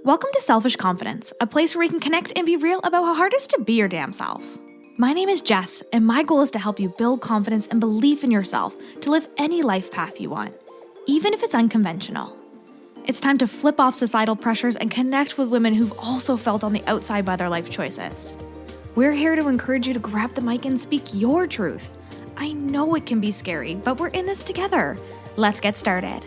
Welcome to Selfish Confidence, a place where we can connect and be real about how hard it is to be your damn self. My name is Jess, and my goal is to help you build confidence and belief in yourself to live any life path you want, even if it's unconventional. It's time to flip off societal pressures and connect with women who've also felt on the outside by their life choices. We're here to encourage you to grab the mic and speak your truth. I know it can be scary, but we're in this together. Let's get started.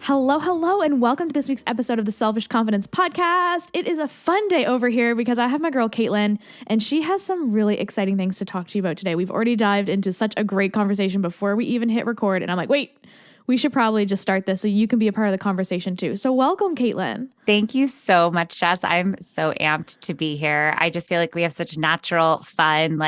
Hello, and welcome to this week's episode of the Selfish Confidence Podcast. It is a fun day over here because I have my girl Kaitlin, and she has some really exciting things to talk to you about today. We've already dived into such a great conversation before we even hit record, and I'm like, wait, we should probably just start this so you can be a part of the conversation too. So welcome, Kaitlin. Thank you so much, Jess. I'm so amped to be here. I just feel like we have such natural, fun,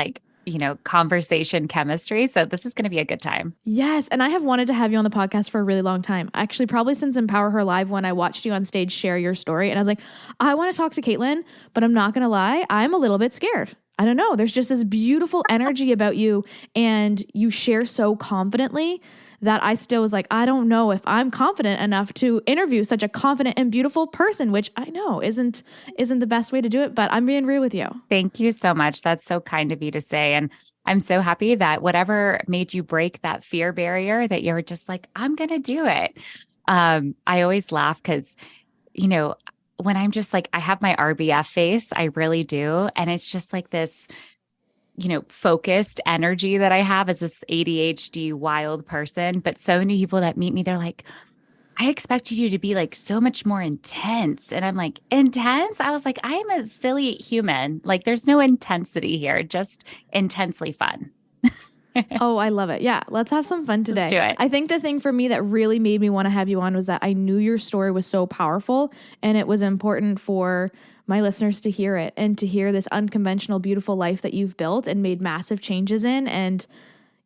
conversation chemistry. So this is going to be a good time. Yes. And I have wanted to have you on the podcast for a really long time. Actually, probably since Empower Her Live, when I watched you on stage share your story. And I was like, I want to talk to Kaitlin, but I'm not going to lie, I'm a little bit scared. I don't know. There's just this beautiful energy about you, and you share so confidently that I still was like, I don't know if I'm confident enough to interview such a confident and beautiful person, which I know isn't the best way to do it, but I'm being real with you. Thank you so much. That's so kind of you to say. And I'm so happy that whatever made you break that fear barrier, that you're just like, I'm going to do it. I always laugh because, when I'm just like, I have my RBF face, I really do. And it's just like this, focused energy that I have as this ADHD wild person. But so many people that meet me, they're like, I expected you to be like so much more intense. And I'm like, intense? I was like, I am a silly human. Like there's no intensity here, just intensely fun. Oh, I love it. Yeah, let's have some fun today. Let's do it. I think the thing for me that really made me want to have you on was that I knew your story was so powerful, and it was important for my listeners to hear it and to hear this unconventional, beautiful life that you've built and made massive changes in. And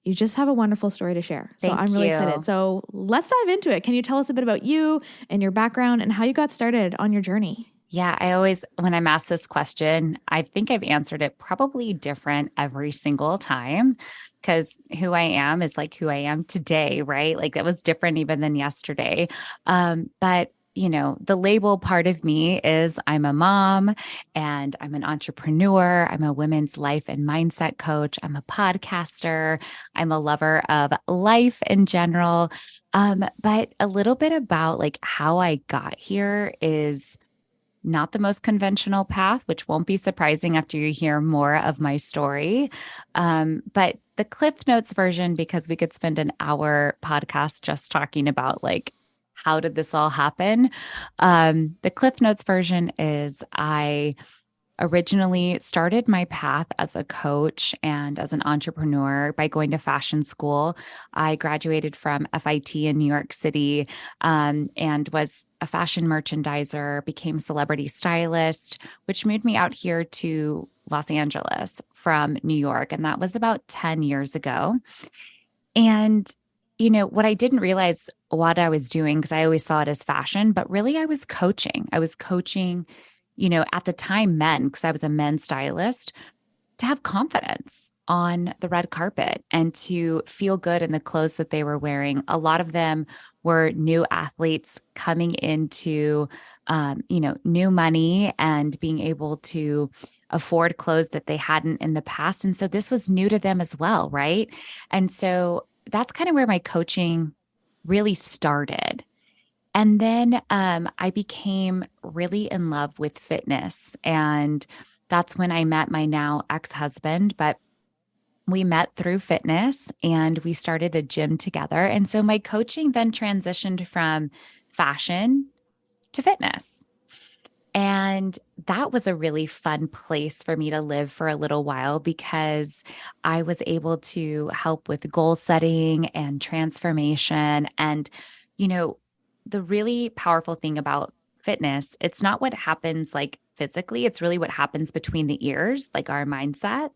you just have a wonderful story to share. So I'm really excited. So let's dive into it. Can you tell us a bit about you and your background and how you got started on your journey? Yeah, when I'm asked this question, I think I've answered it probably different every single time, because who I am is like who I am today, right? Like that was different even than yesterday. But the label part of me is I'm a mom and I'm an entrepreneur. I'm a women's life and mindset coach. I'm a podcaster. I'm a lover of life in general. But a little bit about like how I got here is not the most conventional path, which won't be surprising after you hear more of my story. But the Cliff Notes version, because we could spend an hour podcast just talking about like, how did this all happen? The Cliff Notes version is I originally started my path as a coach and as an entrepreneur by going to fashion school. I graduated from FIT in New York City and was a fashion merchandiser, became celebrity stylist, which moved me out here to Los Angeles from New York. And that was about 10 years ago. And what I didn't realize what I was doing, because I always saw it as fashion, but really I was coaching. At the time, men, because I was a men's stylist, to have confidence on the red carpet and to feel good in the clothes that they were wearing. A lot of them were new athletes coming into, new money and being able to afford clothes that they hadn't in the past. And so this was new to them as well, right? And so that's kind of where my coaching really started. And then I became really in love with fitness. And that's when I met my now ex-husband, but we met through fitness and we started a gym together. And so my coaching then transitioned from fashion to fitness. And that was a really fun place for me to live for a little while, because I was able to help with goal setting and transformation. And, the really powerful thing about fitness, it's not what happens like physically, it's really what happens between the ears, like our mindset.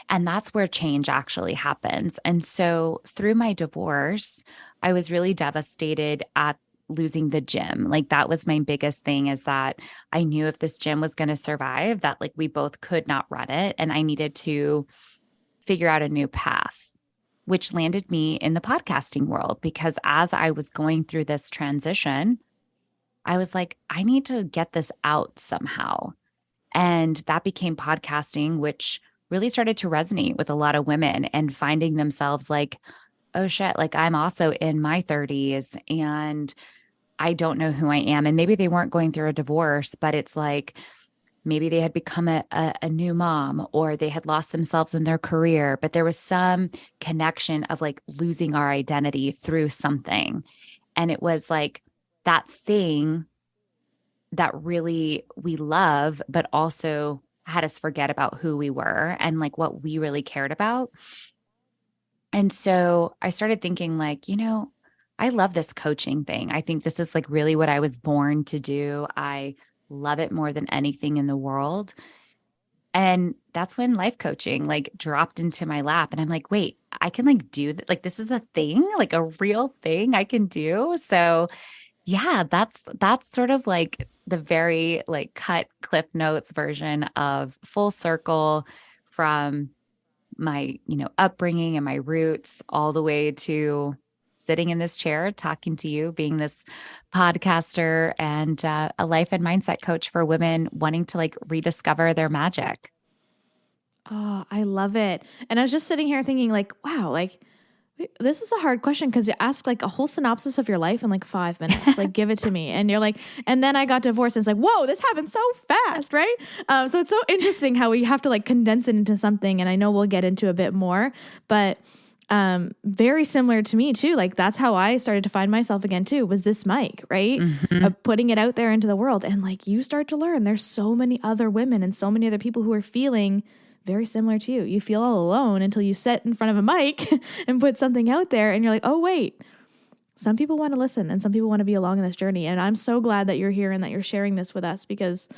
And that's where change actually happens. And so through my divorce, I was really devastated at losing the gym. Like that was my biggest thing, is that I knew if this gym was going to survive, that like we both could not run it. And I needed to figure out a new path. which landed me in the podcasting world. Because as I was going through this transition, I was like, I need to get this out somehow. And that became podcasting, which really started to resonate with a lot of women and finding themselves like, oh shit, like I'm also in my 30s and I don't know who I am. And maybe they weren't going through a divorce, but it's like maybe they had become a new mom or they had lost themselves in their career, but there was some connection of like losing our identity through something. And it was like that thing that really we love, but also had us forget about who we were and like what we really cared about. And so I started thinking like, I love this coaching thing. I think this is like really what I was born to do. I love it more than anything in the world. And that's when life coaching like dropped into my lap and I'm like, wait, I can like do that. Like, this is a thing, like a real thing I can do. So yeah, that's sort of like the very like cut clip notes version of full circle from my, upbringing and my roots all the way to sitting in this chair talking to you, being this podcaster and a life and mindset coach for women wanting to like rediscover their magic. Oh, I love it. And I was just sitting here thinking like, wow, like this is a hard question because you ask like a whole synopsis of your life in like 5 minutes. Like, give it to me. And you're like, and then I got divorced. And it's like, whoa, this happened so fast, right? So it's so interesting how we have to like condense it into something. And I know we'll get into a bit more, but very similar to me too. Like that's how I started to find myself again too, was this mic, right? Mm-hmm. Putting it out there into the world. And like you start to learn there's so many other women and so many other people who are feeling very similar to you. You feel all alone until you sit in front of a mic and put something out there and you're like, oh, wait, some people want to listen and some people want to be along in this journey. And I'm so glad that you're here and that you're sharing this with us because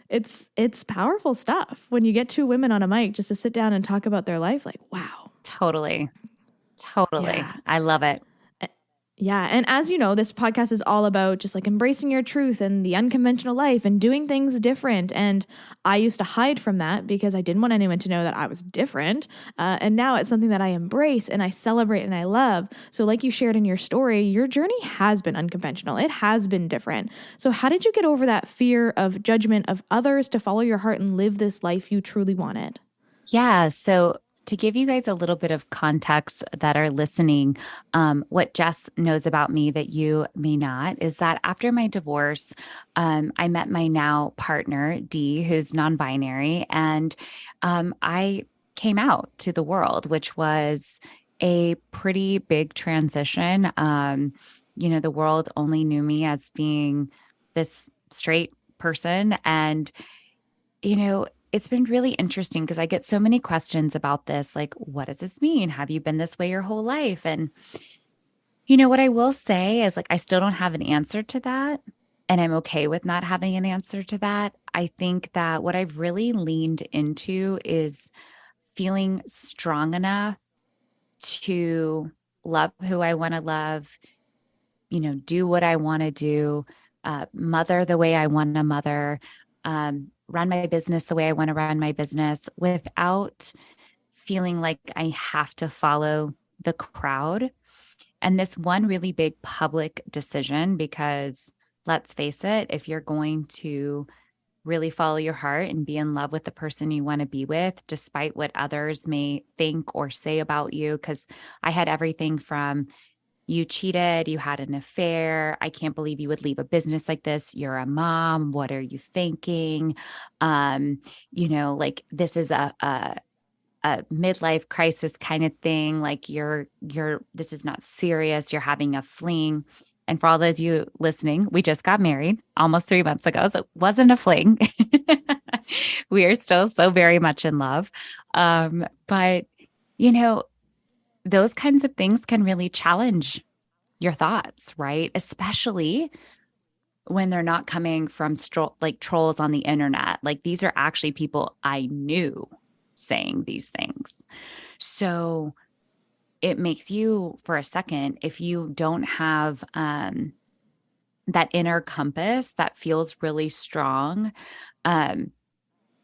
it's powerful stuff when you get two women on a mic just to sit down and talk about their life. Like, wow. Totally. Yeah. I love it. Yeah. And as you know, this podcast is all about just like embracing your truth and the unconventional life and doing things different. And I used to hide from that because I didn't want anyone to know that I was different. And now it's something that I embrace and I celebrate and I love. So like you shared in your story, your journey has been unconventional. It has been different. So how did you get over that fear of judgment of others to follow your heart and live this life you truly wanted? Yeah. So to give you guys a little bit of context that are listening, what Jess knows about me that you may not is that after my divorce, I met my now partner, Dee, who's non-binary, and I came out to the world, which was a pretty big transition. The world only knew me as being this straight person. And it's been really interesting because I get so many questions about this. Like, what does this mean? Have you been this way your whole life? And, what I will say is like, I still don't have an answer to that. And I'm okay with not having an answer to that. I think that what I've really leaned into is feeling strong enough to love who I want to love, do what I want to do, mother the way I want to mother, run my business the way I want to run my business without feeling like I have to follow the crowd. And this one really big public decision, because let's face it, if you're going to really follow your heart and be in love with the person you want to be with, despite what others may think or say about you, because I had everything from you cheated, you had an affair, I can't believe you would leave a business like this, you're a mom, what are you thinking? Like this is a midlife crisis kind of thing, like you're this is not serious, you're having a fling. And for all those of you listening, we just got married almost 3 months ago, so it wasn't a fling. We are still so very much in love. But those kinds of things can really challenge your thoughts, right? Especially when they're not coming from like trolls on the internet. Like these are actually people I knew saying these things. So it makes you, for a second, if you don't have that inner compass that feels really strong,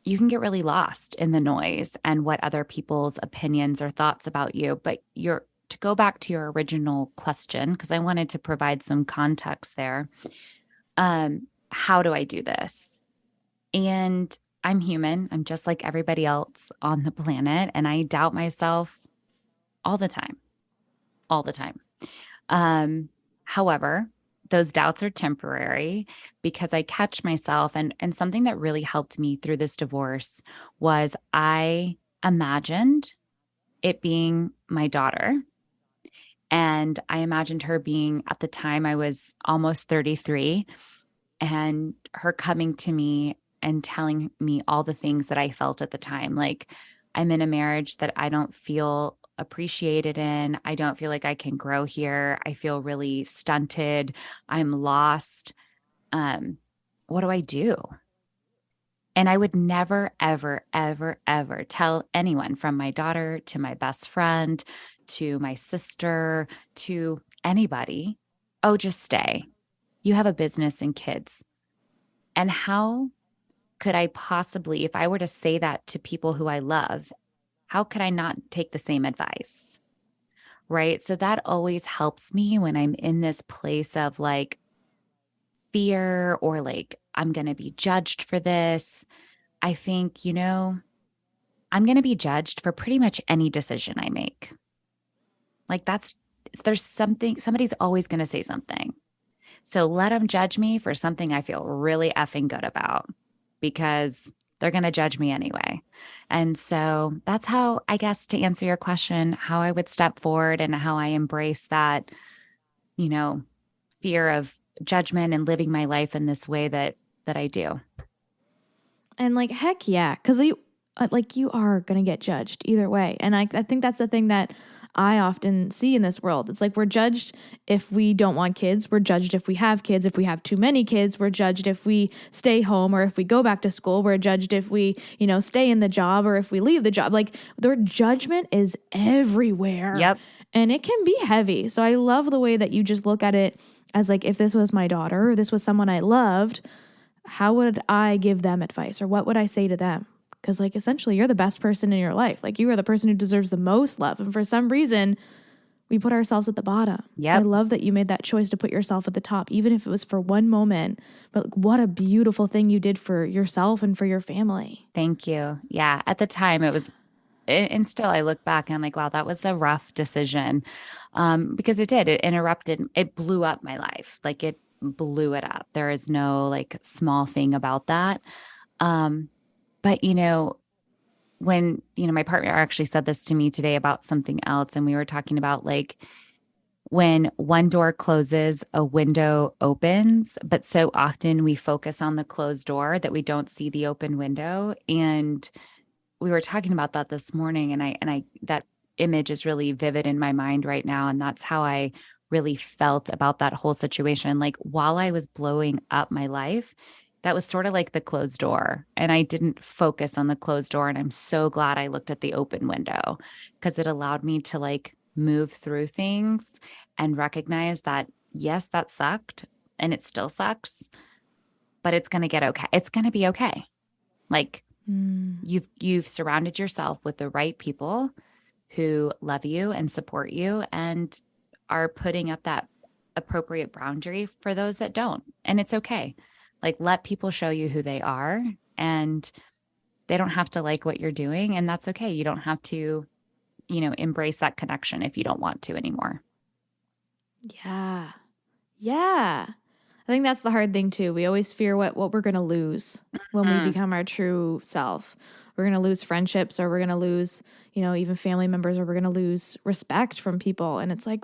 you can get really lost in the noise and what other people's opinions or thoughts about you. But to go back to your original question, because I wanted to provide some context there. How do I do this? And I'm human. I'm just like everybody else on the planet. And I doubt myself all the time, all the time. However, those doubts are temporary because I catch myself. And something that really helped me through this divorce was I imagined it being my daughter. And I imagined her being, at the time I was almost 33, and her coming to me and telling me all the things that I felt at the time. Like, I'm in a marriage that I don't feel appreciated in. I don't feel like I can grow here. I feel really stunted. I'm lost. What do I do? And I would never, ever, ever, ever tell anyone, from my daughter to my best friend to my sister to anybody, oh, just stay. You have a business and kids. And how could I possibly, if I were to say that to people who I love, how could I not take the same advice? Right. So that always helps me when I'm in this place of like fear, or like, I'm going to be judged for this. I think, I'm going to be judged for pretty much any decision I make. Like, somebody's always going to say something. So let them judge me for something I feel really effing good about, because they're going to judge me anyway. And so that's how, I guess, to answer your question, how I would step forward and how I embrace that, fear of judgment and living my life in this way that I do. And like, heck yeah, because you are going to get judged either way. And I think that's the thing that I often see in this world. It's like, we're judged if we don't want kids. We're judged if we have kids. If we have too many kids, we're judged if we stay home or if we go back to school. We're judged if we, stay in the job or if we leave the job. Like, their judgment is everywhere. Yep. And it can be heavy. So I love the way that you just look at it as like, if this was my daughter or this was someone I loved, how would I give them advice, or what would I say to them? Because like, essentially, you're the best person in your life. Like, you are the person who deserves the most love. And for some reason, we put ourselves at the bottom. Yep. I love that you made that choice to put yourself at the top, even if it was for one moment. But what a beautiful thing you did for yourself and for your family. Thank you. Yeah. At the time it was, and still I look back and I'm like, wow, that was a rough decision. Because it blew up my life. Like, it blew it up. There is no like small thing about that. But when, my partner actually said this to me today about something else, and we were talking about like, when one door closes, a window opens, but so often we focus on the closed door that we don't see the open window. And we were talking about that this morning, and I that image is really vivid in my mind right now. And that's how I really felt about that whole situation. Like, while I was blowing up my life, that was sort of like the closed door, and I didn't focus on the closed door. And I'm so glad I looked at the open window, because it allowed me to like move through things and recognize that, yes, that sucked and it still sucks, but it's going to get okay. It's going to be okay. Like, you've surrounded yourself with the right people who love you and support you and are putting up that appropriate boundary for those that don't. And it's okay. Like, let people show you who they are, and they don't have to like what you're doing. And that's okay. You don't have to, embrace that connection if you don't want to anymore. Yeah. Yeah. I think that's the hard thing too. We always fear what we're going to lose when we become our true self. We're going to lose friendships, or we're going to lose, even family members, or we're going to lose respect from people. And it's like,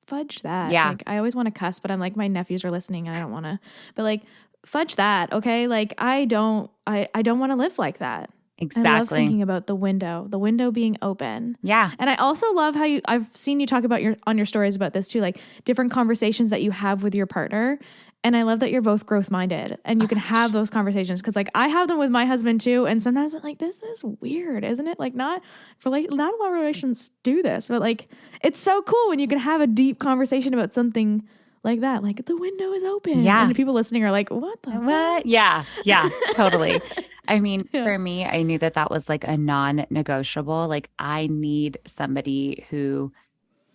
fudge that. Yeah. Like, I always want to cuss, but I'm like, my nephews are listening and I don't want to, but like, fudge that. Okay. Like, I don't want to live like that. Exactly. I love thinking about the window being open. Yeah. And I also love how I've seen you talk about on your stories about this too, like different conversations that you have with your partner. And I love that you're both growth minded and you can have those conversations. Cause like, I have them with my husband too. And sometimes I'm like, this is weird, isn't it? Like, not a lot of relations do this, but like, it's so cool when you can have a deep conversation about something like that, like the window is open. Yeah. And people listening are like, what the What? fuck? Yeah. Yeah, totally. I mean, Yeah. for me, I knew that that was like a non-negotiable. Like I need somebody who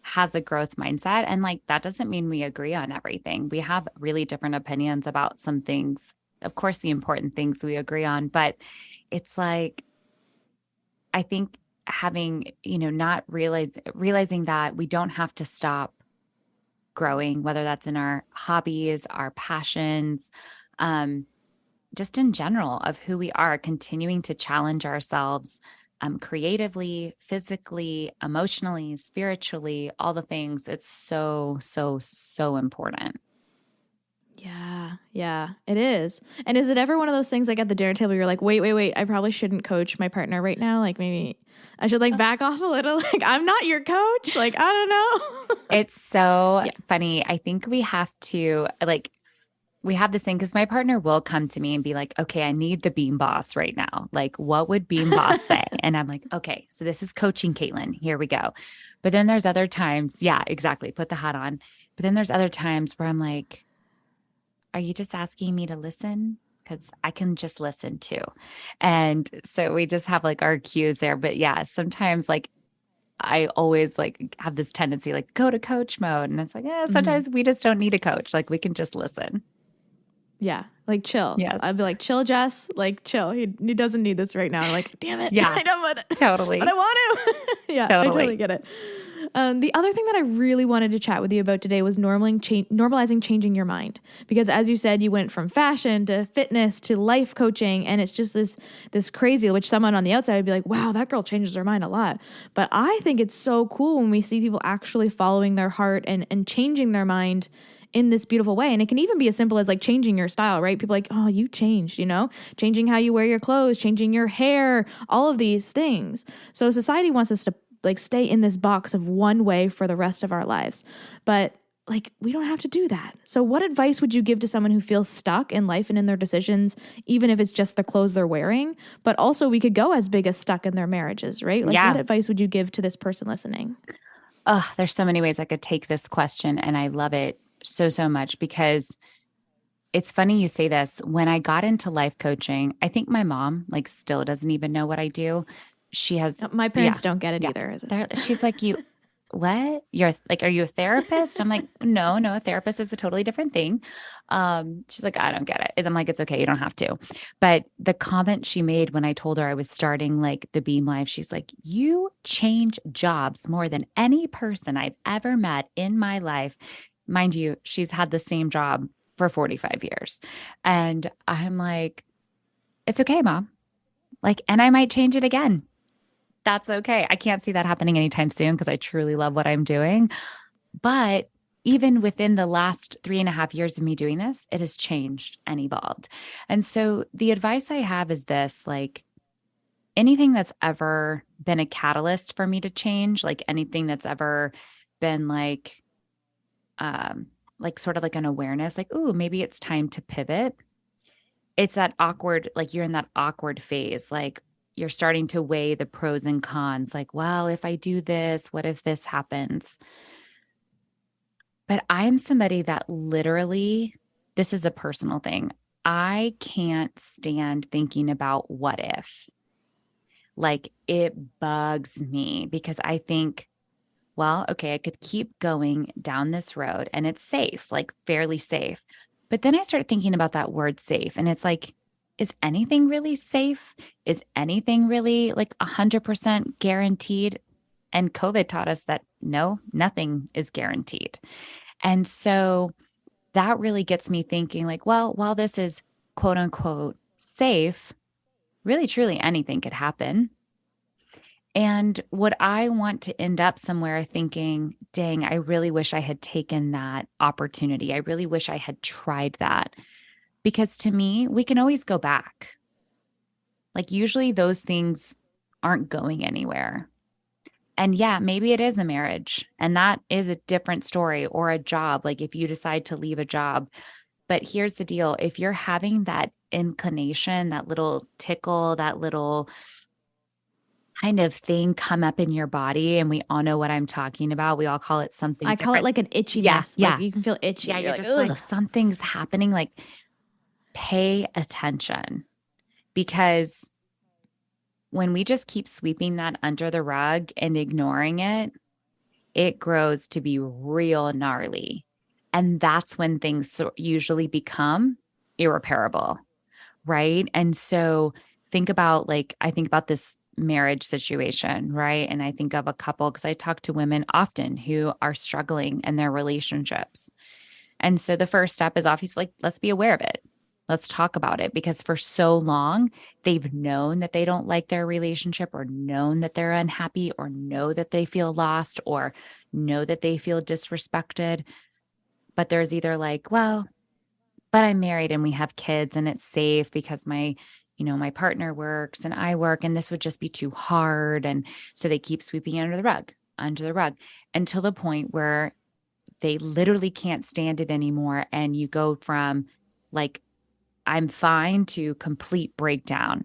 has a growth mindset. And like that doesn't mean we agree on everything. We have really different opinions about some things. Of course, the important things we agree on, but it's like I think having, not realizing that we don't have to stop growing, whether that's in our hobbies, our passions, um, just in general of who we are, continuing to challenge ourselves creatively, physically, emotionally, spiritually, all the things. It's so, so, so important. Yeah, it is. And is it ever one of those things like at the dinner table, you're like, wait, I probably shouldn't coach my partner right now. Like maybe I should like back off a little. Like I'm not your coach. Like, I don't know. It's so Yeah. funny. I think we have to like, we have this thing because my partner will come to me and be like, okay, I need the beam boss right now. Like, what would beam boss say? And I'm like, okay, so this is coaching Kaitlin. Here we go. But then there's other times, yeah, exactly. Put the hat on. But then there's other times where I'm like, are you just asking me to listen? Because I can just listen too. And so we just have like our cues there. But yeah, sometimes like I always like have this tendency like go to coach mode. And it's like, yeah, Mhm. sometimes we just don't need a coach. Like we can just listen. Yeah. Like chill. Yes. I'd be like, chill, Jess. Like chill. He doesn't need this right now. I'm like, damn it. Yeah, I know, but totally. I want to. Yeah, I totally Totally. get it. The other thing that I really wanted to chat with you about today was normalizing changing your mind. Because as you said, you went from fashion to fitness to life coaching. And it's just this crazy, which someone on the outside would be like, wow, that girl changes her mind a lot. But I think it's so cool when we see people actually following their heart and changing their mind in this beautiful way. And it can even be as simple as like changing your style, right? People are like, oh, you changed, changing how you wear your clothes, changing your hair, all of these things. So society wants us to like stay in this box of one way for the rest of our lives. But like, we don't have to do that. So what advice would you give to someone who feels stuck in life and in their decisions, even if it's just the clothes they're wearing? But also we could go as big as stuck in their marriages, right? Like Yeah. what advice would you give to this person listening? Oh, there's so many ways I could take this question. And I love it so, so much because it's funny you say this. When I got into life coaching, I think my mom like still doesn't even know what I do. She has, My yeah, parents don't get it yeah. either. She's like, what? You're like, are you a therapist? I'm like, no, a therapist is a totally different thing. She's like, I don't get it. I'm like, it's okay. You don't have to. But the comment she made when I told her I was starting like the Beam Life, she's like, you change jobs more than any person I've ever met in my life. Mind you, she's had the same job for 45 years. And I'm like, it's okay, mom. Like, and I might change it again. That's okay. I can't see that happening anytime soon because I truly love what I'm doing. But even within the last 3.5 years of me doing this, it has changed and evolved. And so the advice I have is this, like anything that's ever been a catalyst for me to change, like anything that's ever been like sort of like an awareness, like, oh, maybe it's time to pivot. It's that awkward, like you're in that awkward phase, like you're starting to weigh the pros and cons, like, well, if I do this, what if this happens? But I'm somebody that literally, this is a personal thing. I can't stand thinking about what if. Like it bugs me because I think, well, okay, I could keep going down this road and it's safe, like fairly safe. But then I start thinking about that word safe and it's like, is anything really safe? Is anything really like 100% guaranteed? And COVID taught us that no, nothing is guaranteed. And so that really gets me thinking like, well, while this is quote unquote safe, really truly anything could happen. And would I want to end up somewhere thinking, dang, I really wish I had taken that opportunity. I really wish I had tried that. Because to me, we can always go back. Like usually those things aren't going anywhere. And yeah, maybe it is a marriage and that is a different story or a job. Like if you decide to leave a job, but here's the deal. If you're having that inclination, that little tickle, that little kind of thing come up in your body, and we all know what I'm talking about. We all call it something I call it different. like an Yeah, itchiness. Like yeah. you can feel itchy. Yeah, You're you're like, just like, ugh. something's happening. Like, pay attention, because when we just keep sweeping that under the rug and ignoring it, it grows to be real gnarly. And that's when things usually become irreparable. Right. And so think about, like, I think about this marriage situation, right? And I think of a couple, because I talk to women often who are struggling in their relationships. And so the first step is obviously, like, let's be aware of it. Let's talk about it, because for so long, they've known that they don't like their relationship, or known that they're unhappy, or know that they feel lost, or know that they feel disrespected. But there's either like, well, but I'm married and we have kids and it's safe because my partner works and I work, and this would just be too hard. And so they keep sweeping under the rug until the point where they literally can't stand it anymore. And you go from, like, I'm fine to complete breakdown.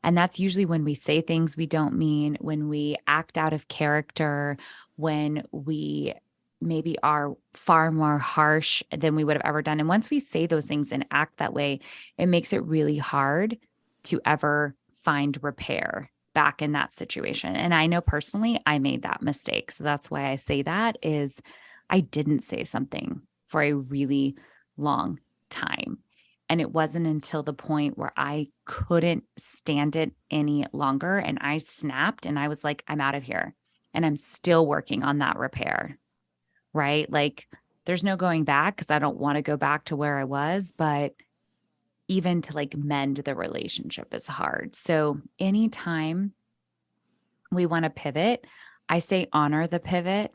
And that's usually when we say things we don't mean, when we act out of character, when we maybe are far more harsh than we would have ever done. And once we say those things and act that way, it makes it really hard to ever find repair back in that situation. And I know personally, I made that mistake. So that's why I say that is I didn't say something for a really long time. And it wasn't until the point where I couldn't stand it any longer and I snapped and I was like, I'm out of here. And I'm still working on that repair, right? Like, there's no going back, because I don't want to go back to where I was, but even to, like, mend the relationship is hard. So anytime we want to pivot, I say honor the pivot.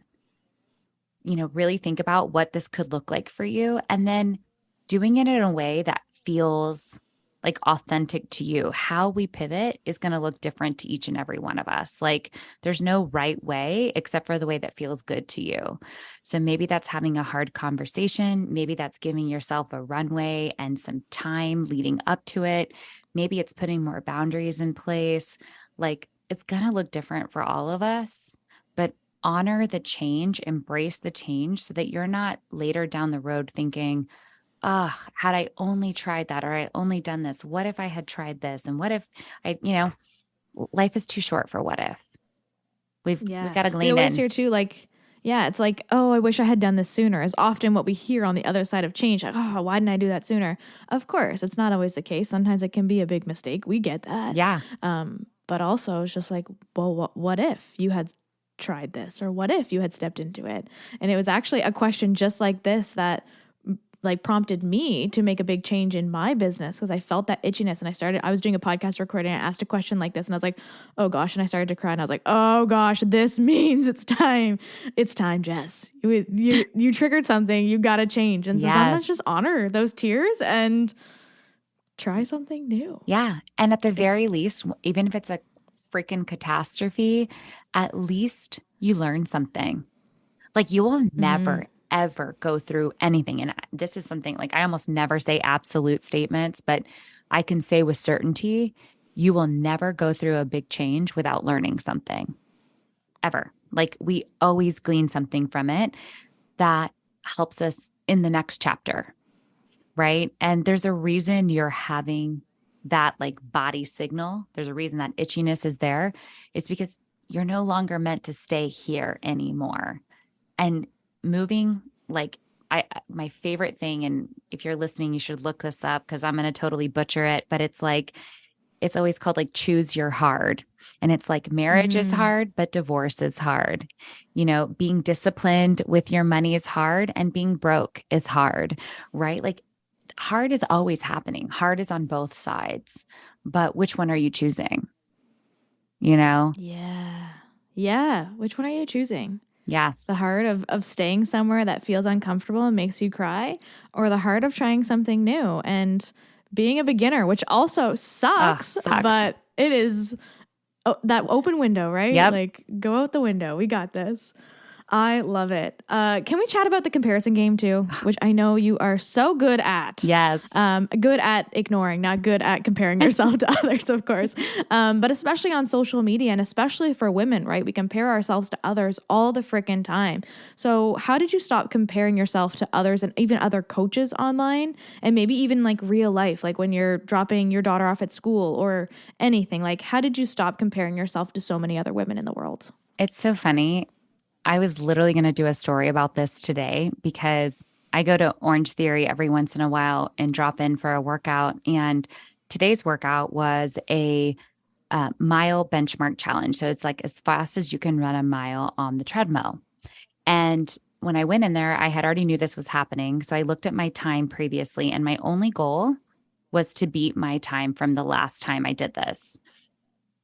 Really think about what this could look like for you, and then doing it in a way that feels like authentic to you. How we pivot is going to look different to each and every one of us. Like, there's no right way except for the way that feels good to you. So maybe that's having a hard conversation. Maybe that's giving yourself a runway and some time leading up to it. Maybe it's putting more boundaries in place. Like, it's going to look different for all of us, but honor the change, embrace the change, so that you're not later down the road thinking, oh, had I only tried that, or I only done this, what if I had tried this? And what if life is too short for what if. We Yeah. got to We glean always in. hear too, like, yeah, it's like, oh, I wish I had done this sooner, is often what we hear on the other side of change. Like, oh, why didn't I do that sooner? Of course, it's not always the case. Sometimes it can be a big mistake. We get that. Yeah. But also it's just like, well, what if you had tried this, or what if you had stepped into it? And it was actually a question just like this that like prompted me to make a big change in my business, because I felt that itchiness, and I was doing a podcast recording. I asked a question like this and I was like, oh gosh. And I started to cry and I was like, oh gosh, this means it's time. It's time, Jess. You triggered something. You got to change. And so sometimes Yes. just honor those tears and try something new. Yeah. And at the very least, even if it's a freaking catastrophe, at least you learn something. Like, you will never, ever go through anything. And this is something, like, I almost never say absolute statements, but I can say with certainty, you will never go through a big change without learning something, ever. Like, we always glean something from it that helps us in the next chapter, right? And there's a reason you're having that, like, body signal. There's a reason that itchiness is there. It's because you're no longer meant to stay here anymore. And moving, like, my favorite thing, and if you're listening, you should look this up because I'm going to totally butcher it, but it's like, it's always called, like, choose your hard. And it's like, marriage is hard, but divorce is hard. Being disciplined with your money is hard, and being broke is hard, right? Like, hard is always happening. Hard is on both sides, but which one are you choosing? Yeah. Yeah. Which one are you choosing? Yes. The heart of staying somewhere that feels uncomfortable and makes you cry, or the heart of trying something new and being a beginner, which also sucks. But it is that open window, right? Yep. Like, go out the window. We got this. I love it. Can we chat about the comparison game too, which I know you are so good at? Yes. Good at ignoring, not good at comparing yourself to others, of course. But especially on social media and especially for women, right? We compare ourselves to others all the freaking time. So how did you stop comparing yourself to others and even other coaches online and maybe even like real life, like when you're dropping your daughter off at school or anything? Like, how did you stop comparing yourself to so many other women in the world? It's so funny. I was literally going to do a story about this today because I go to Orange Theory every once in a while and drop in for a workout. And today's workout was a mile benchmark challenge. So it's like as fast as you can run a mile on the treadmill. And when I went in there, I had already knew this was happening. So I looked at my time previously, and my only goal was to beat my time from the last time I did this.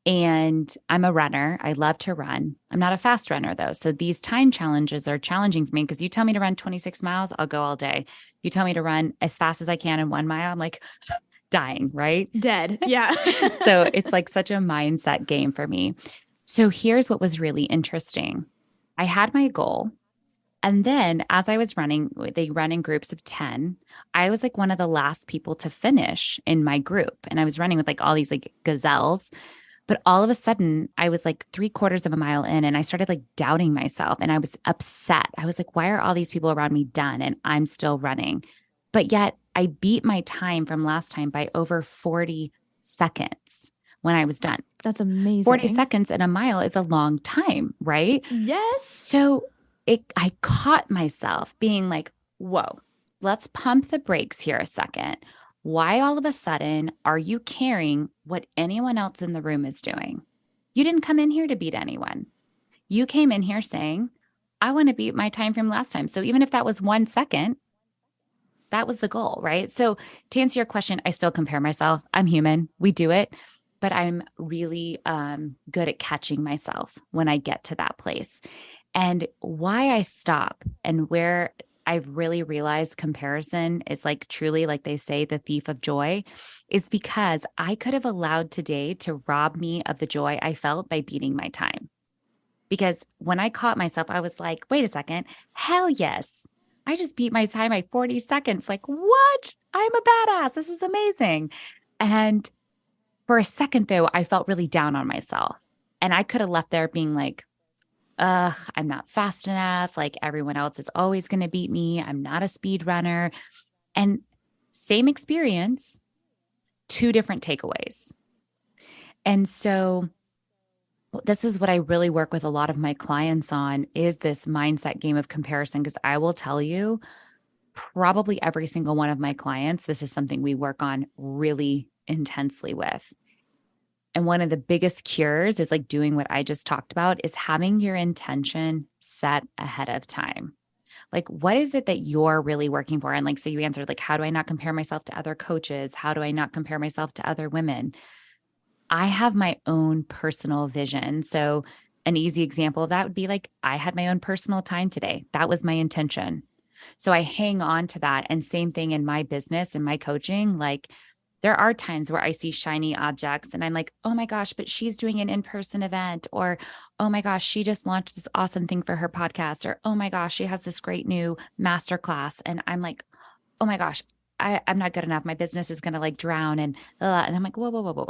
And I'm a runner. I love to run. I'm not a fast runner though. So these time challenges are challenging for me because you tell me to run 26 miles, I'll go all day. You tell me to run as fast as I can in 1 mile, I'm like dying, right? Dead. Yeah. So it's like such a mindset game for me. So here's what was really interesting. I had my goal. And then as I was running, they run in groups of 10. I was like one of the last people to finish in my group. And I was running with like all these like gazelles. But all of a sudden, I was like 3/4 of a mile in and I started like doubting myself and I was upset. I was like, why are all these people around me done and I'm still running? But yet I beat my time from last time by over 40 seconds when I was done. That's amazing. 40 seconds in a mile is a long time, right? Yes. So I caught myself being like, whoa, let's pump the brakes here a second. Why all of a sudden are you caring what anyone else in the room is doing? You didn't come in here to beat anyone. You came in here saying, I want to beat my time from last time. So even if that was 1 second, that was the goal, right? So to answer your question, I still compare myself. I'm human. We do it. But I'm really good at catching myself when I get to that place. And why I stop and where I've really realized comparison is like truly, like they say, the thief of joy, is because I could have allowed today to rob me of the joy I felt by beating my time. Because when I caught myself, I was like, wait a second, hell yes. I just beat my time by 40 seconds. Like, what? I'm a badass. This is amazing. And for a second, though, I felt really down on myself. And I could have left there being like, I'm not fast enough. Like everyone else is always going to beat me. I'm not a speed runner. And same experience, 2 different takeaways. And so this is what I really work with a lot of my clients on is this mindset game of comparison. Because I will tell you, probably every single one of my clients, this is something we work on really intensely with. And one of the biggest cures is like doing what I just talked about is having your intention set ahead of time. Like, what is it that you're really working for? And like, so you answered like, how do I not compare myself to other coaches? How do I not compare myself to other women? I have my own personal vision. So an easy example of that would be like, I had my own personal time today. That was my intention. So I hang on to that. And same thing in my business and my coaching, like, there are times where I see shiny objects and I'm like, oh my gosh, but she's doing an in-person event, or, oh my gosh, she just launched this awesome thing for her podcast, or, oh my gosh, she has this great new masterclass. And I'm like, oh my gosh, I'm not good enough. My business is going to like drown. And I'm like, whoa.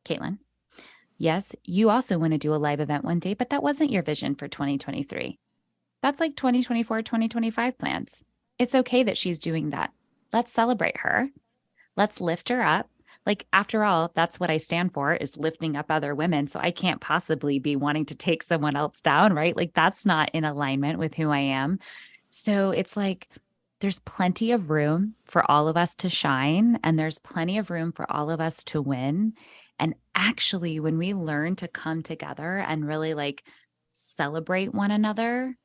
Kaitlin, yes, you also want to do a live event one day, but that wasn't your vision for 2023. That's like 2024, 2025 plans. It's okay that she's doing that. Let's celebrate her. Let's lift her up. Like, after all, that's what I stand for, is lifting up other women. So I can't possibly be wanting to take someone else down, right? Like, that's not in alignment with who I am. So it's like, there's plenty of room for all of us to shine, and there's plenty of room for all of us to win. And actually, when we learn to come together and really like celebrate one another,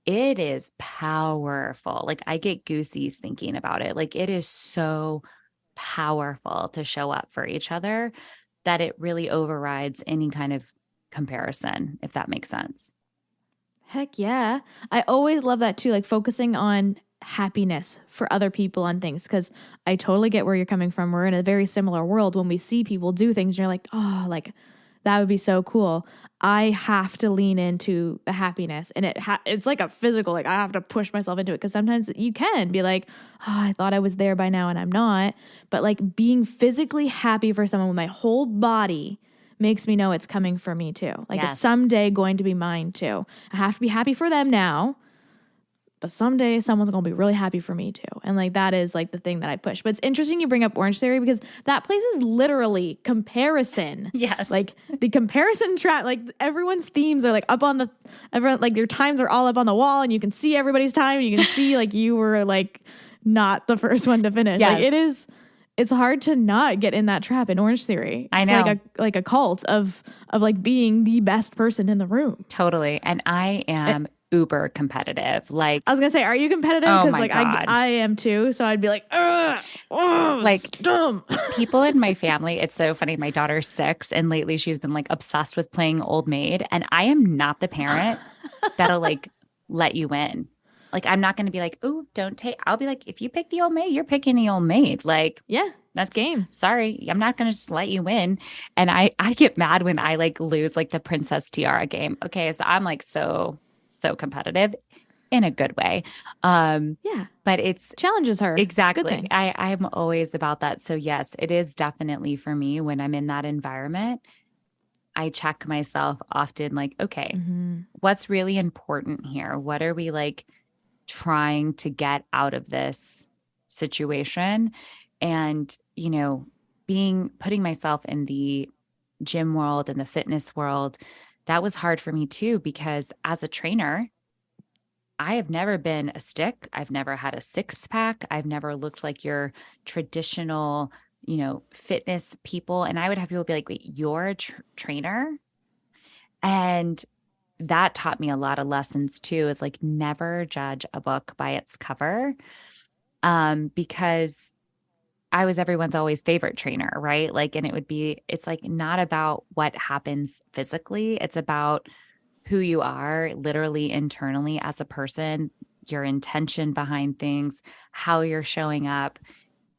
it is powerful. Like, I get goosies thinking about it. Like, it is so powerful to show up for each other that it really overrides any kind of comparison, if that makes sense. Heck yeah. I always love that too, like focusing on happiness for other people on things, because I totally get where you're coming from. We're in a very similar world when we see people do things and you're like, oh, like That would be so cool. I have to lean into the happiness, and it's like a physical, like I have to push myself into it, because sometimes you can be like, oh, I thought I was there by now and I'm not. But like being physically happy for someone with my whole body makes me know it's coming for me too. Like it's someday going to be mine too. I have to be happy for them now, but someday someone's going to be really happy for me too. And like, that is like the thing that I push. But it's interesting you bring up Orange Theory, because that place is literally comparison. Yes. Like the comparison track, like everyone's themes are like up on everyone, like your times are all up on the wall, and you can see everybody's time, and you can see like you were like not the first one to finish. Yes. Like it's hard to not get in that trap in Orange Theory. I know. It's like a cult of like being the best person in the room. Totally. And I am uber competitive. Like, I was gonna say, are you competitive? Oh Because my like God. I am too. So I'd be like, like dumb. People in my family, it's so funny. My daughter's 6, and lately she's been like obsessed with playing Old Maid. And I am not the parent that'll like let you win. Like, I'm not going to be like, oh, don't take. I'll be like, if you pick the Old Maid, you're picking the Old Maid. Like, yeah, that's game. Sorry, I'm not going to just let you win. And I get mad when I like lose like the Princess Tiara game. Okay, so I'm like so competitive in a good way. Yeah, but it's challenges her. Exactly. I'm always about that. So yes, it is definitely for me when I'm in that environment. I check myself often, like, okay, what's really important here? What are we like trying to get out of this situation? And, you know, putting myself in the gym world and the fitness world, that was hard for me too, because as a trainer, I have never been a stick. I've never had a 6-pack. I've never looked like your traditional, you know, fitness people. And I would have people be like, wait, you're a trainer? And that taught me a lot of lessons too, is like never judge a book by its cover. Because I was everyone's always favorite trainer, right? Like, and it's like not about what happens physically. It's about who you are literally internally as a person, your intention behind things, how you're showing up,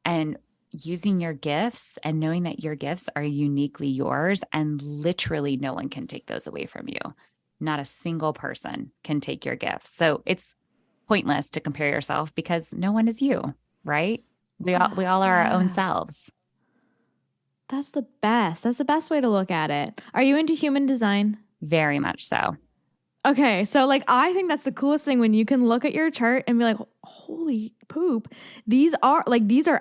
and using your gifts and knowing that your gifts are uniquely yours, and literally no one can take those away from you. Not a single person can take your gifts. So it's pointless to compare yourself, because no one is you, right? We all are our own selves. That's the best. That's the best way to look at it. Are you into human design? Very much so. Okay. So like, I think that's the coolest thing, when you can look at your chart and be like, holy poop, these are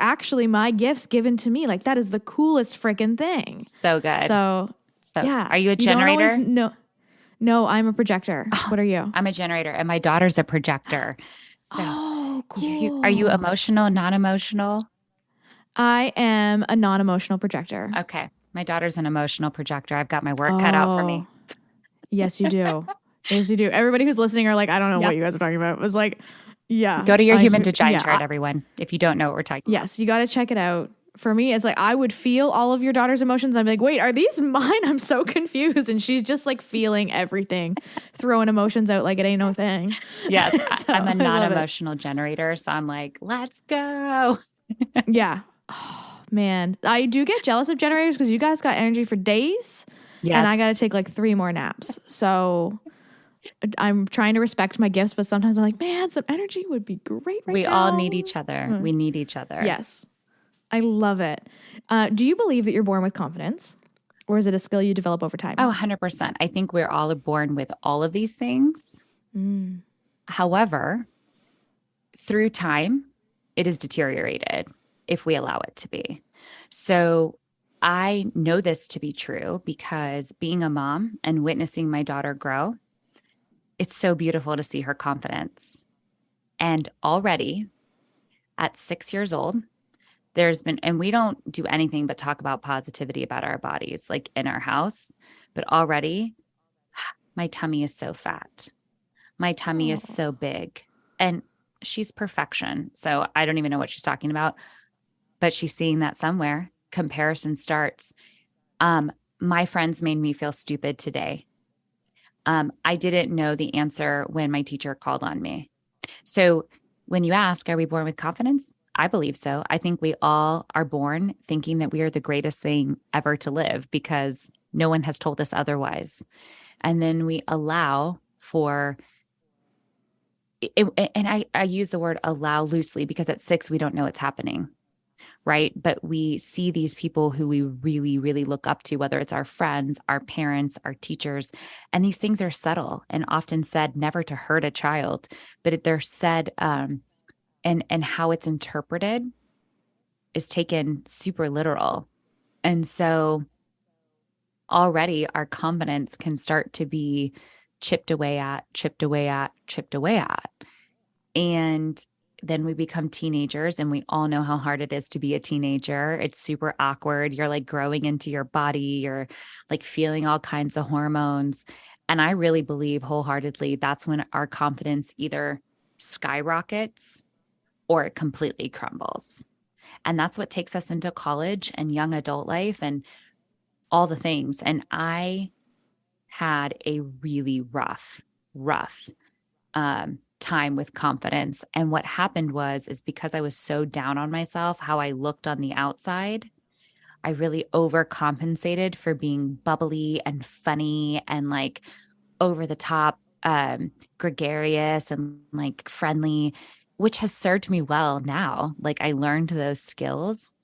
actually my gifts given to me. Like, that is the coolest freaking thing. So good. So yeah. Are you a generator? No, I'm a projector. What are you? I'm a generator, and my daughter's a projector. So cool. Are you emotional, non-emotional? I am a non-emotional projector. Okay. My daughter's an emotional projector. I've got my work cut out for me. Yes, you do. Yes, you do. Everybody who's listening are like, I don't know what you guys are talking about. It was like, yeah. Go to your human design chart, everyone, if you don't know what we're talking about. Yes, you got to check it out. For me, it's like, I would feel all of your daughter's emotions. I'm like, wait, are these mine? I'm so confused. And she's just like feeling everything, throwing emotions out like it ain't no thing. Yes, so, I'm a non-emotional generator. So I'm like, let's go. Yeah. Oh, man. I do get jealous of generators, because you guys got energy for days. Yes. And I got to take like 3 more naps. So I'm trying to respect my gifts, but sometimes I'm like, man, some energy would be great right now. We all need each other. We need each other. Yes. I love it. Do you believe that you're born with confidence, or is it a skill you develop over time? Oh, 100%. I think we're all born with all of these things. However, through time, it is deteriorated if we allow it to be. So I know this to be true, because being a mom and witnessing my daughter grow, it's so beautiful to see her confidence. And already at 6 years old, and we don't do anything but talk about positivity about our bodies, like in our house, but already my tummy is so fat. My tummy is so big, and she's perfection. So I don't even know what she's talking about, but she's seeing that somewhere. Comparison starts. My friends made me feel stupid today. I didn't know the answer when my teacher called on me. So when you ask, are we born with confidence? I believe so. I think we all are born thinking that we are the greatest thing ever to live, because No one has told us otherwise. And then we allow for it, and I use the word allow loosely because at 6, we don't know it's happening, right? But we see these people who we really, really look up to, whether it's our friends, our parents, our teachers. And these things are subtle and often said never to hurt a child, but they're said, and how it's interpreted is taken super literal. And so already our confidence can start to be chipped away at, chipped away at, chipped away at. And then we become teenagers, and we all know how hard it is to be a teenager. It's super awkward. You're like growing into your body, you're like feeling all kinds of hormones. And I really believe wholeheartedly that's when our confidence either skyrockets or it completely crumbles. And that's what takes us into college and young adult life and all the things. And I had a really rough time with confidence. And what happened is because I was so down on myself, how I looked on the outside, I really overcompensated for being bubbly and funny and like over the top, gregarious and like friendly, which has served me well now. Like I learned those skills.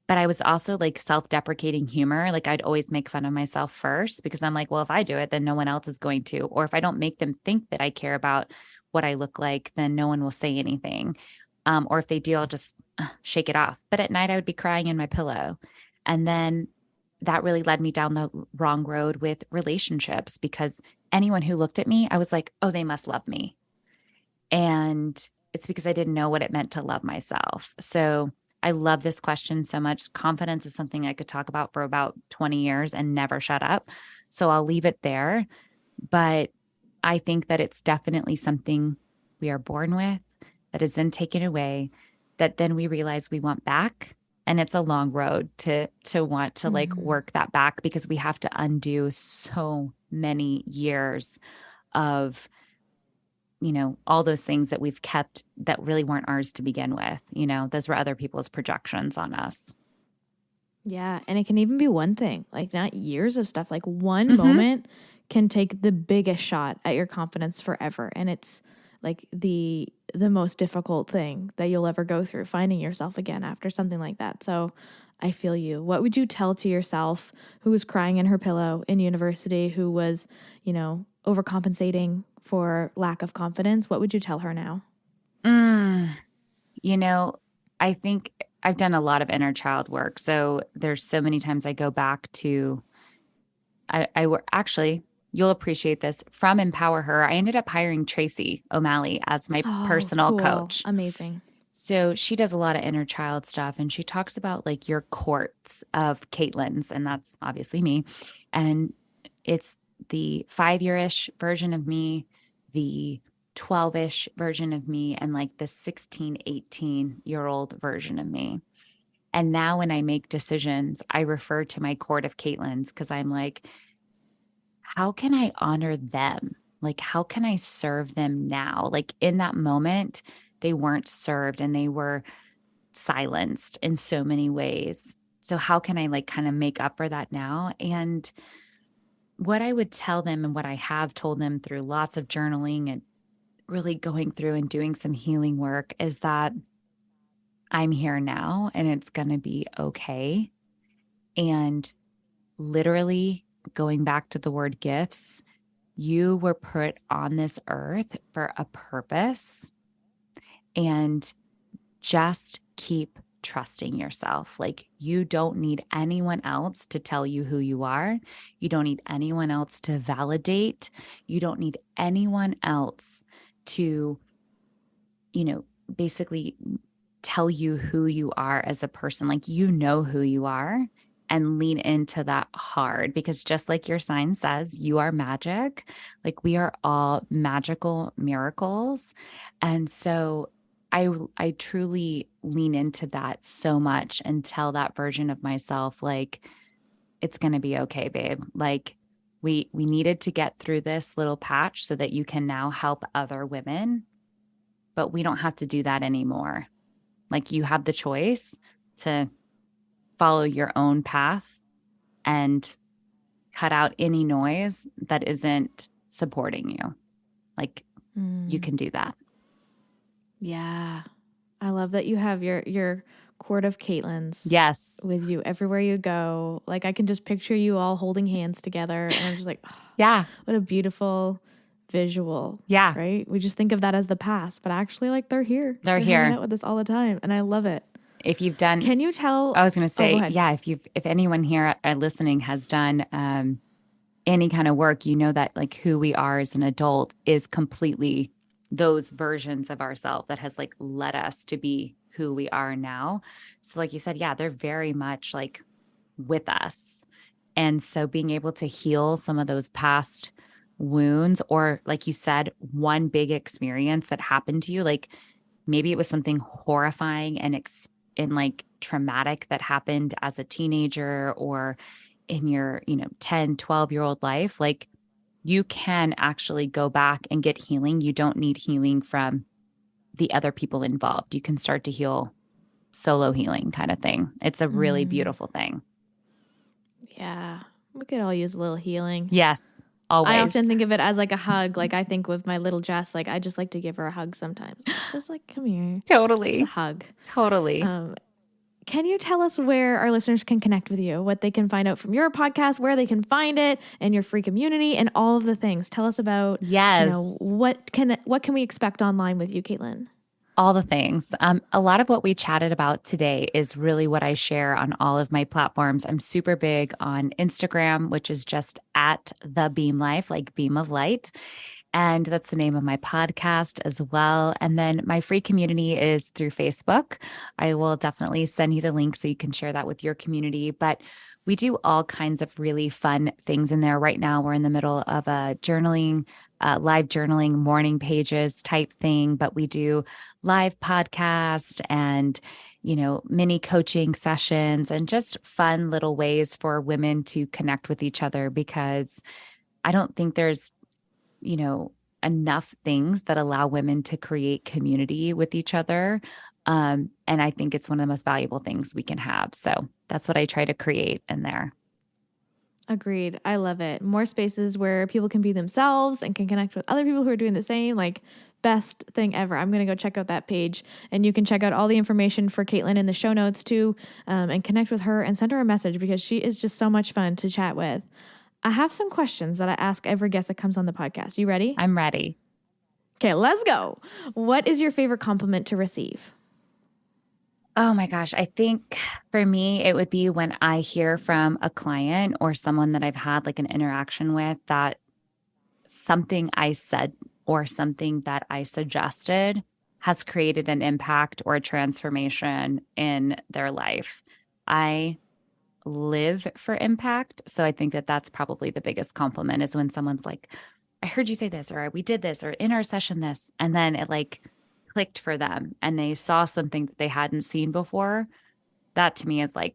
But I was also like self-deprecating humor. Like I'd always make fun of myself first because I'm like, well, if I do it, then no one else is going to. Or if I don't make them think that I care about what I look like, then no one will say anything. Or if they do, I'll just shake it off. But at night, I would be crying in my pillow. And then that really led me down the wrong road with relationships because anyone who looked at me, I was like, oh, they must love me. And it's because I didn't know what it meant to love myself. So I love this question so much. Confidence is something I could talk about for about 20 years and never shut up. So I'll leave it there. But I think that it's definitely something we are born with that is then taken away, that then we realize we want back. And it's a long road to want to like work that back because we have to undo so many years of, all those things that we've kept that really weren't ours to begin with. Those were other people's projections on us. Yeah. And it can even be one thing, like not years of stuff. Like one moment can take the biggest shot at your confidence forever. And it's like the most difficult thing that you'll ever go through, finding yourself again after something like that. So I feel you. What would you tell to yourself who was crying in her pillow in university, who was, overcompensating for lack of confidence? What would you tell her now? I think I've done a lot of inner child work. So there's so many times I go back to, I actually, you'll appreciate this, from Empower Her. I ended up hiring Tracy O'Malley as my personal coach. Amazing. So she does a lot of inner child stuff, and she talks about like your quarts of Kaitlins, and that's obviously me. And it's the 5-year-ish version of me, the 12-ish version of me, and like the 16, 18-year-old version of me. And now when I make decisions, I refer to my quart of Kaitlins because I'm like, how can I honor them? Like, how can I serve them now? Like in that moment, they weren't served and they were silenced in so many ways. So how can I like kind of make up for that now? And what I would tell them and what I have told them through lots of journaling and really going through and doing some healing work is that I'm here now and it's going to be okay. And literally going back to the word gifts, you were put on this earth for a purpose, and just keep trusting yourself. Like you don't need anyone else to tell you who you are. You don't need anyone else to validate. You don't need anyone else to, basically tell you who you are as a person. Like you know who you are, and lean into that hard, because just like your sign says, you are magic. Like we are all magical miracles. And so I truly lean into that so much and tell that version of myself, like, it's going to be okay, babe. Like we needed to get through this little patch so that you can now help other women, but we don't have to do that anymore. Like you have the choice to follow your own path and cut out any noise that isn't supporting you. Like you can do that. Yeah. I love that you have your quart of Kaitlins Yes. with you everywhere you go. Like I can just picture you all holding hands together and I'm just like, oh, Yeah. what a beautiful visual. Yeah. Right? We just think of that as the past, but actually like they're here. They're hanging here. out with us all the time and I love it. If you've done, Can you tell? I was going to Oh, go say, ahead. yeah, if anyone here listening has done any kind of work, you know that like who we are as an adult is completely those versions of ourselves that has like led us to be who we are now. So like you said, yeah, they're very much like with us. And so being able to heal some of those past wounds, or like you said, one big experience that happened to you, like maybe it was something horrifying and like traumatic that happened as a teenager or in your, 10, 12-year-old life, like you can actually go back and get healing. You don't need healing from the other people involved. You can start to heal solo healing kind of thing. It's a really beautiful thing. Yeah. We could all use a little healing. Yes, always. I often think of it as like a hug. Like I think with my little Jess, like I just like to give her a hug sometimes. Just like, come here. Totally. Just a hug. Totally. Can you tell us where our listeners can connect with you, what they can find out from your podcast, where they can find it, and your free community, and all of the things? Tell us about, what can we expect online with you, Kaitlin? All the things. A lot of what we chatted about today is really what I share on all of my platforms. I'm super big on Instagram, which is just at the Beam Life, like beam of light. And that's the name of my podcast as well. And then my free community is through Facebook. I will definitely send you the link so you can share that with your community. But we do all kinds of really fun things in there. Right now, we're in the middle of a journaling, live journaling morning pages type thing, but we do live podcast and, mini coaching sessions and just fun little ways for women to connect with each other, because I don't think there's enough things that allow women to create community with each other. And I think it's one of the most valuable things we can have. So that's what I try to create in there. Agreed. I love it. More spaces where people can be themselves and can connect with other people who are doing the same. Like, best thing ever. I'm going to go check out that page, and you can check out all the information for Kaitlin in the show notes too, and connect with her and send her a message because she is just so much fun to chat with. I have some questions that I ask every guest that comes on the podcast. You ready? I'm ready. Okay, let's go. What is your favorite compliment to receive? Oh my gosh. I think for me, it would be when I hear from a client or someone that I've had like an interaction with that something I said or something that I suggested has created an impact or a transformation in their life. I live for impact. So I think that that's probably the biggest compliment, is when someone's like, I heard you say this, or we did this, or in our session this, and then it like clicked for them and they saw something that they hadn't seen before. That to me is like,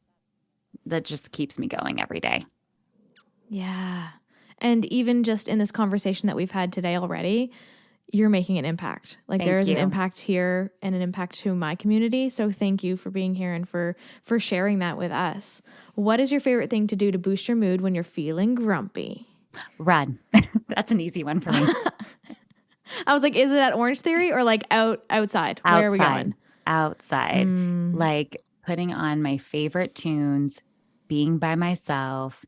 that just keeps me going every day. Yeah. And even just in this conversation that we've had today already, you're making an impact. Like there is an impact here and an impact to my community. So thank you for being here and for sharing that with us. What is your favorite thing to do to boost your mood when you're feeling grumpy? Run. That's an easy one for me. I was like, is it at Orange Theory or like outside? Where are we going? Outside. Like putting on my favorite tunes, being by myself,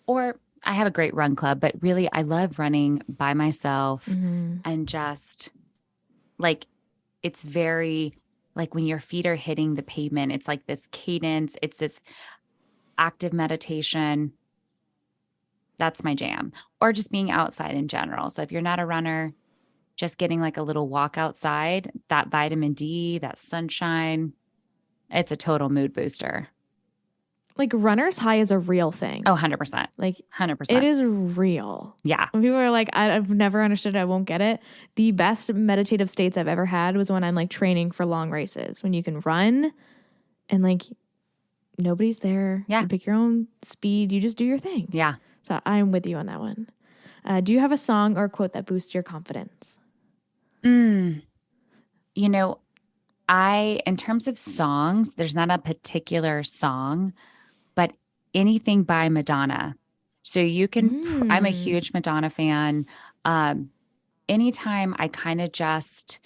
or I have a great run club, but really I love running by myself and just like, it's very like when your feet are hitting the pavement, it's like this cadence, it's this active meditation. That's my jam. Or just being outside in general. So if you're not a runner, just getting like a little walk outside, that vitamin D, that sunshine, it's a total mood booster. Like runner's high is a real thing. Oh, 100%. Like 100%. It is real. Yeah. When people are like, I've never understood it, I won't get it. The best meditative states I've ever had was when I'm like training for long races, when you can run and like nobody's there. Yeah. You pick your own speed. You just do your thing. Yeah. So I'm with you on that one. Do you have a song or a quote that boosts your confidence? In terms of songs, there's not a particular song, but anything by Madonna So you can, I'm a huge Madonna fan. Anytime I kind of just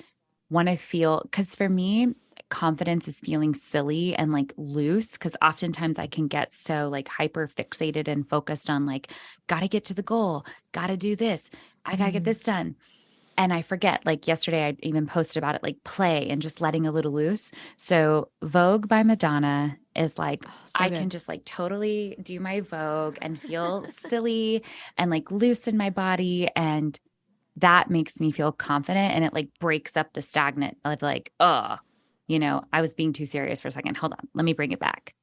want to feel, because for me, confidence is feeling silly and like loose, because oftentimes I can get so like hyper fixated and focused on like, got to get to the goal, got to do this, I got to get this done. And I forget, like yesterday, I even posted about it, like play and just letting a little loose. So Vogue by Madonna is like, I can just like totally do my Vogue and feel silly and like loose in my body. And that makes me feel confident. And it like breaks up the stagnant of like, oh, I was being too serious for a second. Hold on. Let me bring it back.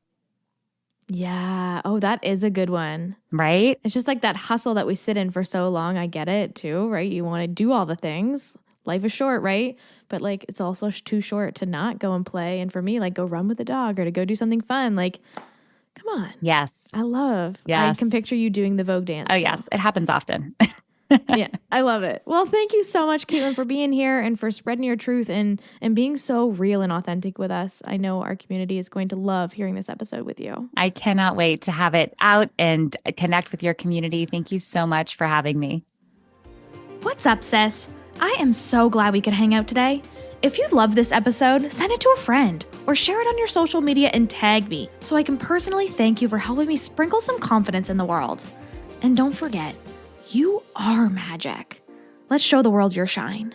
Yeah. Oh, that is a good one. Right? It's just like that hustle that we sit in for so long. I get it too, right? You want to do all the things. Life is short, right? But like, it's also too short to not go and play. And for me, like go run with the dog or to go do something fun. Like, come on. Yes. I can picture you doing the Vogue dance. Oh, yes. It happens often. Yeah, I love it. Well, thank you so much, Kaitlin, for being here and for spreading your truth and being so real and authentic with us. I know our community is going to love hearing this episode with you. I cannot wait to have it out and connect with your community. Thank you so much for having me. What's up, sis? I am so glad we could hang out today. If you love this episode, send it to a friend or share it on your social media and tag me so I can personally thank you for helping me sprinkle some confidence in the world. And don't forget, you are magic. Let's show the world your shine.